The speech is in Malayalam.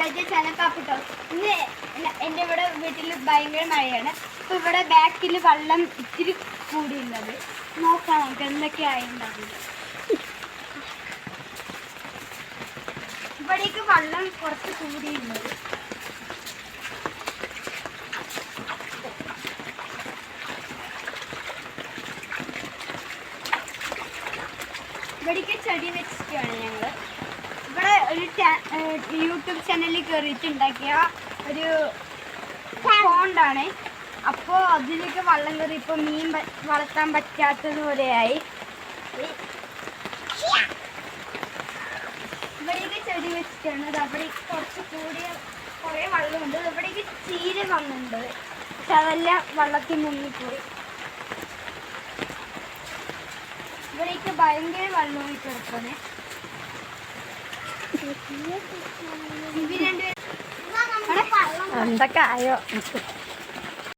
മറ്റേ ചെനക്കാപ്പിട്ടോ. ഇന്ന് എൻ്റെ ഇവിടെ വീട്ടിൽ ഭയങ്കര മഴയാണ്. അപ്പോൾ ഇവിടെ ബാക്കിൽ വെള്ളം ഇത്തിരി കൂടിയുള്ളത് നോക്കാം, നമുക്ക് എന്തൊക്കെയായിട്ടുണ്ടാവില്ല. ഇവിടേക്ക് വെള്ളം കുറച്ച് കൂടിയുള്ളത്. ഇവിടേക്ക് ചെടി വെച്ചിട്ടാണ് ഞങ്ങൾ. ഇവിടെ ഒരു യൂട്യൂബ് ചാനലിൽ കയറിയിട്ടുണ്ടാക്കിയ ഒരു പോണ്ടാണ്. അപ്പോൾ അതിലേക്ക് വെള്ളം കയറി ഇപ്പോൾ മീൻ വളർത്താൻ പറ്റാത്തതുപോലെയായി. ഇവിടേക്ക് ചെടി വെച്ചിട്ടാണ്. അവിടെ കുറച്ച് കൂടിയ കുറേ വെള്ളമുണ്ട്. ഇവിടേക്ക് ചീര വന്നിട്ടുണ്ട്, പക്ഷെ അതെല്ലാം വെള്ളത്തിൽ മുങ്ങിപ്പോയി. ഇവിടേക്ക് ഭയങ്കര വെള്ളമായി കിടക്കണേ. എന്തൊക്കെ ആയോ?